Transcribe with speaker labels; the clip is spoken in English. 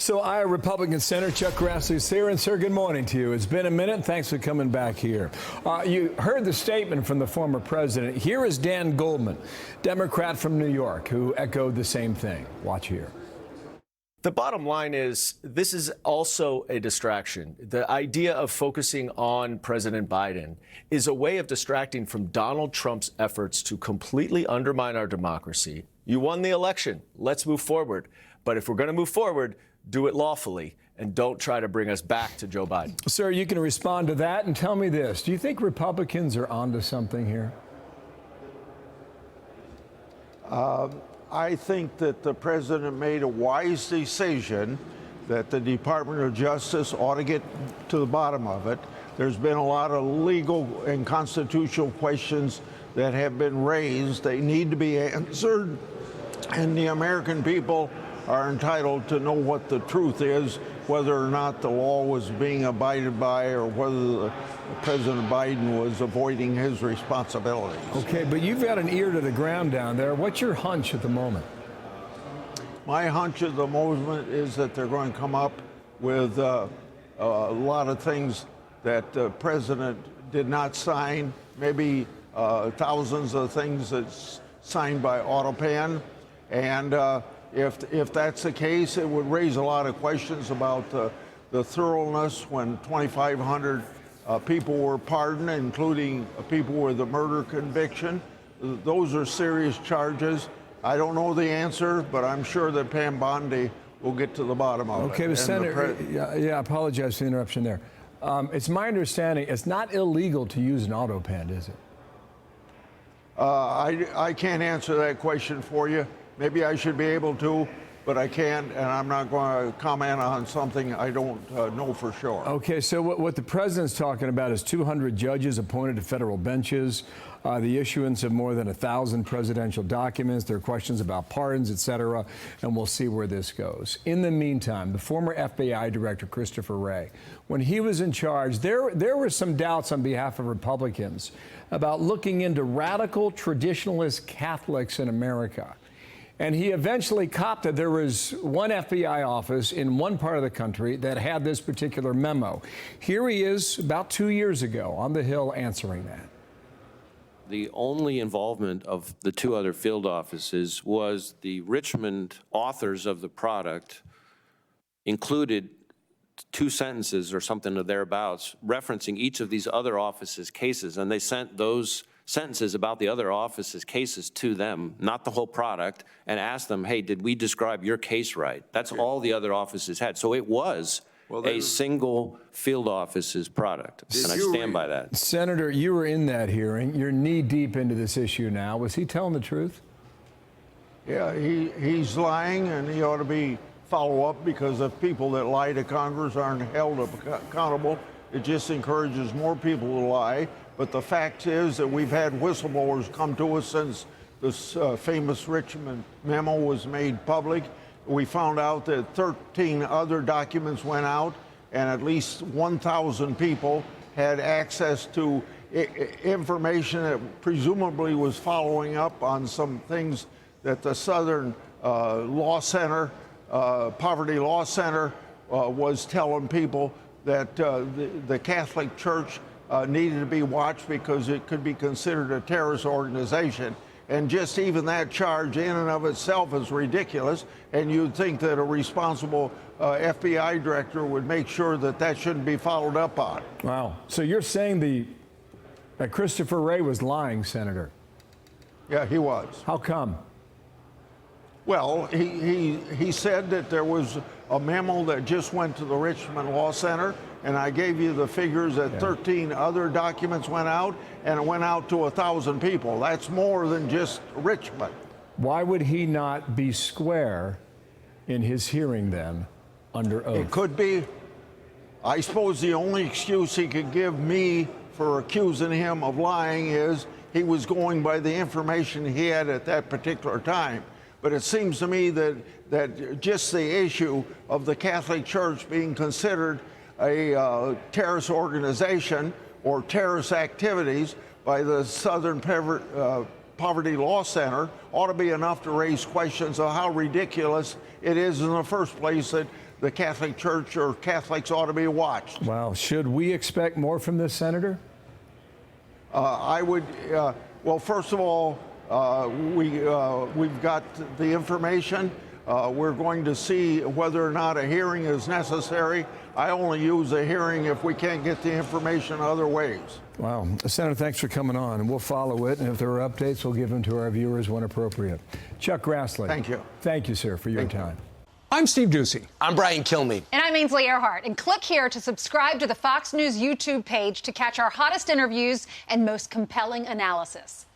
Speaker 1: So Iowa Republican Senator Chuck Grassley is here. And, sir, good morning to you. It's been a minute. Thanks for coming back here. You heard the statement from the former president. Here is Dan Goldman, Democrat from New York, who echoed the same thing. Watch here.
Speaker 2: The bottom line is this is also a distraction. The idea of focusing on President Biden is a way of distracting from Donald Trump's efforts to completely undermine our democracy. You won the election. Let's move forward. But if we're going to move forward, do it lawfully and don't try to bring us back to Joe Biden.
Speaker 1: Sir, you can respond to that and tell me this. Do you think Republicans are onto something here?
Speaker 3: I think that the president made a wise decision that the Department of Justice ought to get to the bottom of it. There's been a lot of legal and constitutional questions that have been raised. They need to be answered, and the American people are entitled to know what the truth is, whether or not the law was being abided by or whether President Biden was avoiding his responsibilities.
Speaker 1: Okay, but you've got an ear to the ground down there. What's your hunch at the moment?
Speaker 3: My hunch at the moment is that they're going to come up with a lot of things that the president did not sign, maybe thousands of things that's signed by autopen, and if that's the case, it would raise a lot of questions about the thoroughness when 2,500 people were pardoned, including people with a murder conviction. Those are serious charges. I don't know the answer, but I'm sure that Pam Bondi will get to the bottom of it.
Speaker 1: Okay, but Senator, I apologize for the interruption there. It's my understanding it's not illegal to use an autopen, is it?
Speaker 3: I can't answer that question for you. Maybe I should be able to, but I can't, and I'm not going to comment on something I don't know for sure.
Speaker 1: Okay, so what the president's talking about is 200 judges appointed to federal benches, the issuance of more than 1,000 presidential documents. There are questions about pardons, et cetera, and we'll see where this goes. In the meantime, the former FBI director, Christopher Wray, when he was in charge, there were some doubts on behalf of Republicans about looking into radical traditionalist Catholics in America. And he eventually copped that there was one FBI office in one part of the country that had this particular memo. Here he is about 2 years ago on the Hill answering that.
Speaker 4: The only involvement of the two other field offices was the Richmond authors of the product included 2 sentences or something of thereabouts referencing each of these other offices' cases, and they sent those sentences about the other offices' cases to them, not the whole product, and asked them, hey, did we describe your case right? That's all the other offices had. So it was a single field office's product, and I stand by that.
Speaker 1: Senator, you were in that hearing. You're knee-deep into this issue now. Was he telling the truth?
Speaker 3: Yeah, he's lying, and he ought to be follow-up, because if people that lie to Congress aren't held accountable, it just encourages more people to lie. But the fact is that we've had whistleblowers come to us since this famous Richmond memo was made public. We found out that 13 other documents went out, and at least 1,000 people had access to information that presumably was following up on some things that the Southern Law Center, Poverty Law Center, was telling people that the Catholic Church needed to be watched because it could be considered a terrorist organization. And just even that charge in and of itself is ridiculous, and you'd think that a responsible FBI director would make sure that that shouldn't be followed up on.
Speaker 1: Wow. So you're saying that Christopher Wray was lying, Senator?
Speaker 3: Yeah, he was.
Speaker 1: How come?
Speaker 3: Well, he said that there was a memo that just went to the Richmond Law Center, and I gave you the figures that 13 other documents went out, and it went out to 1,000 people. That's more than just Richmond.
Speaker 1: Why would he not be square in his hearing then, under oath?
Speaker 3: It could be. I suppose the only excuse he could give me for accusing him of lying is he was going by the information he had at that particular time. But it seems to me that just the issue of the Catholic Church being considered a terrorist organization or terrorist activities by the Southern Poverty Law Center ought to be enough to raise questions of how ridiculous it is in the first place that the Catholic Church or Catholics ought to be watched.
Speaker 1: Well, should we expect more from this senator?
Speaker 3: I would, well, first of all, we've got the information. We're going to see whether or not a hearing is necessary. I only use a hearing if we can't get the information other ways.
Speaker 1: Wow. Senator, thanks for coming on, and we'll follow it. And if there are updates, we'll give them to our viewers when appropriate. Chuck Grassley.
Speaker 3: Thank you.
Speaker 1: Thank you, sir, for your time.
Speaker 5: I'm Steve Ducey.
Speaker 6: I'm Brian Kilmeade.
Speaker 7: And I'm Ainsley Earhart. And click here to subscribe to the Fox News YouTube page to catch our hottest interviews and most compelling analysis.